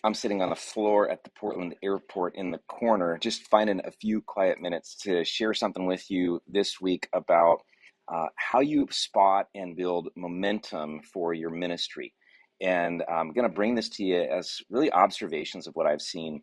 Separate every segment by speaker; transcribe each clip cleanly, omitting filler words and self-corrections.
Speaker 1: I'm sitting on the floor at the Portland airport in the corner, just finding a few quiet minutes to share something with you this week about how you spot and build momentum for your ministry. And I'm going to bring this to you as really observations of what I've seen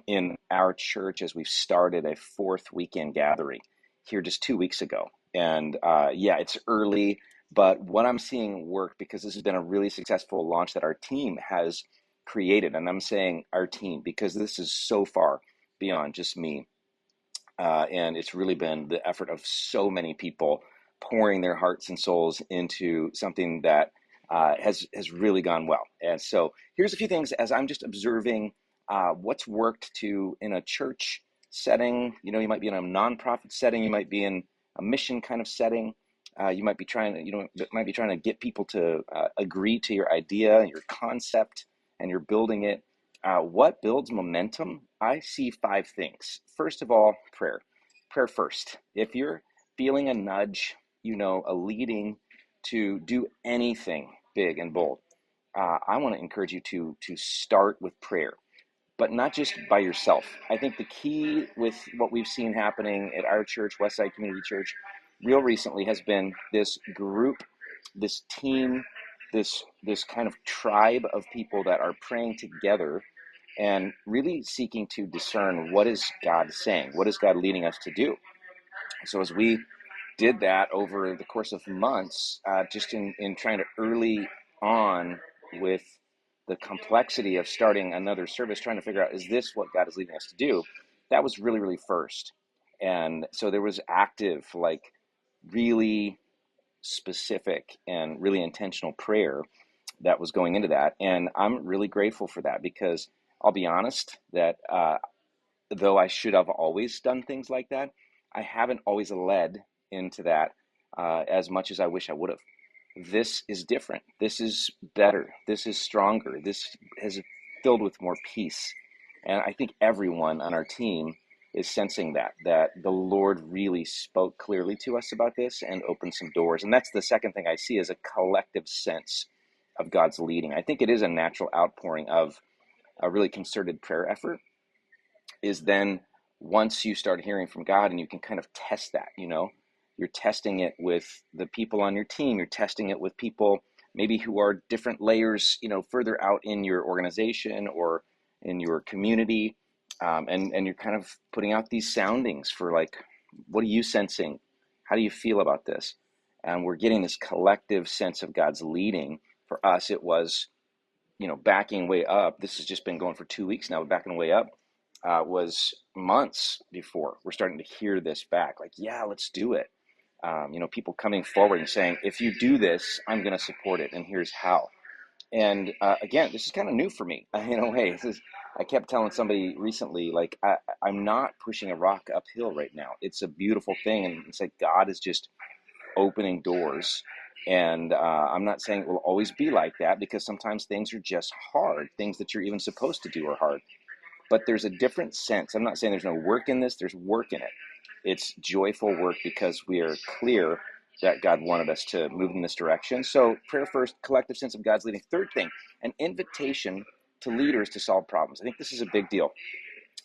Speaker 1: in our church as we've started a fourth weekend gathering here just 2 weeks ago. And yeah, it's early, but what I'm seeing work, because this has been a really successful launch that our team has created. And I'm saying our team because this is so far beyond just me. And it's really been the effort of so many people pouring their hearts and souls into something that has really gone well. And so here's a few things as I'm just observing what's worked to in a church setting. You know, you might be in a nonprofit setting, you might be in a mission kind of setting. You might be trying to, might be trying to get people to agree to your idea, your concept, and you're building it. What builds momentum? I see five things. First of all, prayer. Prayer first. If you're feeling a nudge, a leading to do anything big and bold, I want to encourage you to start with prayer, but not just by yourself. I think the key with what we've seen happening at our church, Westside Community Church, real recently has been this group, this team, this kind of tribe of people that are praying together and really seeking to discern what is God saying, what is God leading us to do. So as we did that over the course of months, just in trying to early on with the complexity of starting another service, trying to figure out, is this what God is leading us to do? That was really, really first. And so there was active, like really specific and really intentional prayer that was going into that. And I'm really grateful for that because I'll be honest that though I should have always done things like that, I haven't always led into that as much as I wish I would have. This is different. This is better. This is stronger. This is filled with more peace. And I think everyone on our team is sensing that the Lord really spoke clearly to us about this and opened some doors. And that's the second thing I see as a collective sense of God's leading. I think it is a natural outpouring of a really concerted prayer effort is then once you start hearing from God and you can kind of test that, you're testing it with the people on your team, you're testing it with people maybe who are different layers, further out in your organization or in your community. And you're kind of putting out these soundings for like, what are you sensing? How do you feel about this? And we're getting this collective sense of God's leading. For us, it was, backing way up. This has just been going for 2 weeks now, but backing way up was months before we're starting to hear this back. Like, yeah, let's do it. People coming forward and saying, if you do this, I'm going to support it. And here's how. And again, this is kind of new for me. Hey, I kept telling somebody recently, like, I'm not pushing a rock uphill right now. It's a beautiful thing. And it's like God is just opening doors. And I'm not saying it will always be like that because sometimes things are just hard. Things that you're even supposed to do are hard. But there's a different sense. I'm not saying there's no work in this. There's work in it. It's joyful work because we are clear that God wanted us to move in this direction. So prayer first, collective sense of God's leading. Third thing, an invitation to leaders to solve problems. I think this is a big deal.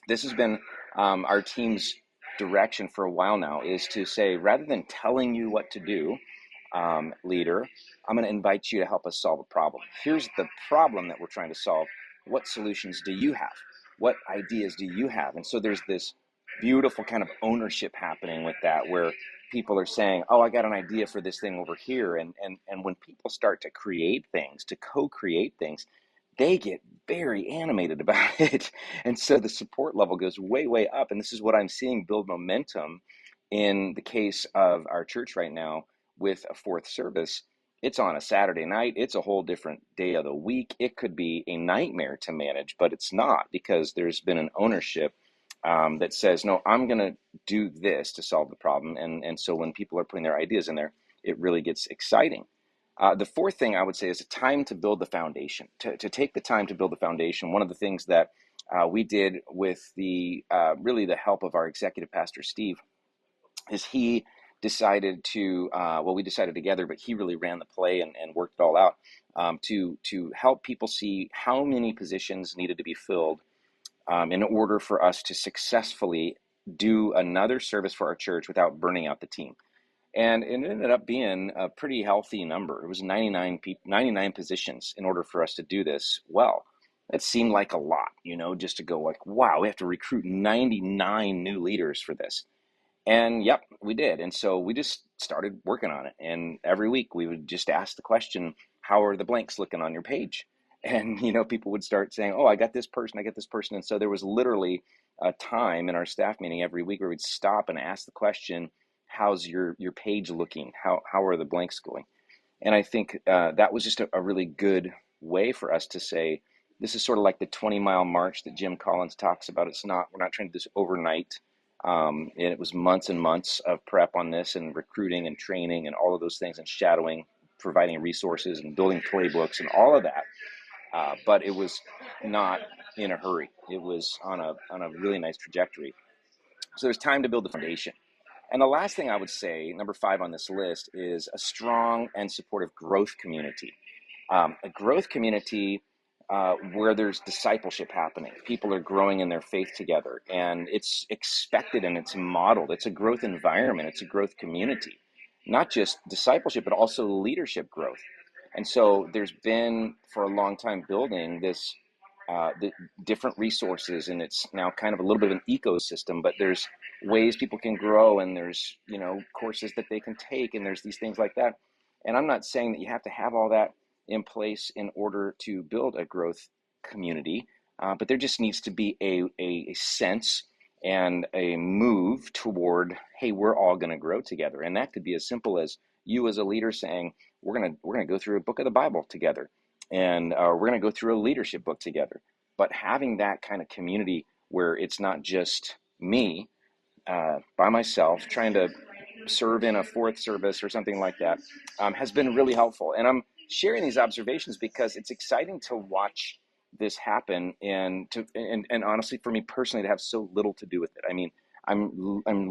Speaker 1: This has been our team's direction for a while now, is to say, rather than telling you what to do, leader, I'm going to invite you to help us solve a problem. Here's the problem that we're trying to solve. What solutions do you have? What ideas do you have? And so there's this beautiful kind of ownership happening with that, where people are saying, oh, I got an idea for this thing over here. And when people start to create things, to co-create things, they get very animated about it. And so the support level goes way, way up. And this is what I'm seeing build momentum in the case of our church right now with a fourth service. It's on a Saturday night. It's a whole different day of the week. It could be a nightmare to manage, but it's not, because there's been an ownership that says, no, I'm going to do this to solve the problem. And so when people are putting their ideas in there, it really gets exciting. The fourth thing I would say is a time to build the foundation, to take the time to build the foundation. One of the things that we did with the really the help of our executive pastor, Steve, is he decided to, we decided together, but he really ran the play and worked it all out, to help people see how many positions needed to be filled in order for us to successfully do another service for our church without burning out the team. And it ended up being a pretty healthy number. It was 99 positions in order for us to do this well. It seemed like a lot, just to go like, wow, we have to recruit 99 new leaders for this. And yep, we did. And so we just started working on it. And every week we would just ask the question, how are the blanks looking on your page? And, people would start saying, oh, I got this person, I got this person. And so there was literally a time in our staff meeting every week where we'd stop and ask the question, how's your page looking? How are the blanks going? And I think that was just a really good way for us to say, this is sort of like the 20-mile march that Jim Collins talks about. We're not trying to do this overnight. And it was months and months of prep on this and recruiting and training and all of those things and shadowing, providing resources and building playbooks and all of that. But it was not in a hurry. It was on a really nice trajectory. So there's time to build the foundation. And the last thing I would say, number 5 on this list, is a strong and supportive growth community. A growth community where there's discipleship happening. People are growing in their faith together, and it's expected and it's modeled. It's a growth environment. It's a growth community, not just discipleship, but also leadership growth. And so there's been, for a long time, building this the different resources, and it's now kind of a little bit of an ecosystem, but there's ways people can grow, and there's courses that they can take, and there's these things like that. And I'm not saying that you have to have all that in place in order to build a growth community, but there just needs to be a sense and a move toward, hey, we're all going to grow together. And that could be as simple as you as a leader saying, we're gonna go through a book of the Bible together, and we're going to go through a leadership book together. But having that kind of community where it's not just me by myself trying to serve in a fourth service or something like that has been really helpful. And I'm sharing these observations because it's exciting to watch this happen, and honestly, for me personally, to have so little to do with it. I mean, I'm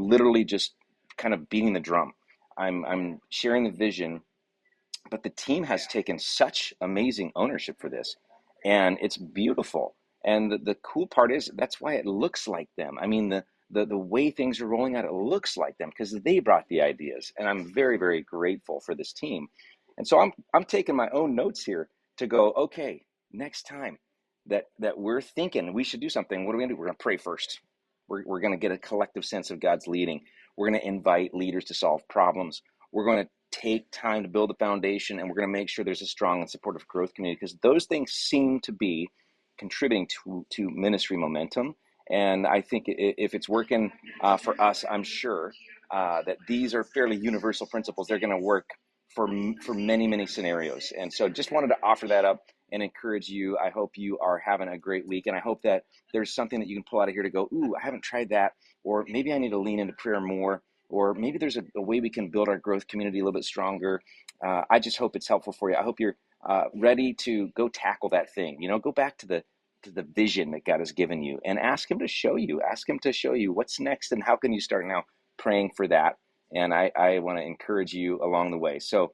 Speaker 1: literally just kind of beating the drum. I'm sharing the vision, but the team has taken such amazing ownership for this, and it's beautiful. And the cool part is that's why it looks like them. I mean, the way things are rolling out, it looks like them because they brought the ideas, and I'm very, very grateful for this team. And so I'm taking my own notes here to go, okay, next time that we're thinking we should do something, what are we gonna do? We're gonna pray first. We're gonna get a collective sense of God's leading. We're gonna invite leaders to solve problems. We're going to take time to build a foundation, and we're going to make sure there's a strong and supportive growth community, because those things seem to be contributing to ministry momentum. And I think if it's working for us, I'm sure that these are fairly universal principles. They're going to work for many, many scenarios. And so just wanted to offer that up and encourage you. I hope you are having a great week, and I hope that there's something that you can pull out of here to go, ooh, I haven't tried that, or maybe I need to lean into prayer more, or maybe there's a way we can build our growth community a little bit stronger. I just hope it's helpful for you. I hope you're ready to go tackle that thing. Go back to the vision that God has given you and ask him to show you. Ask him to show you what's next and how can you start now praying for that. And I want to encourage you along the way. So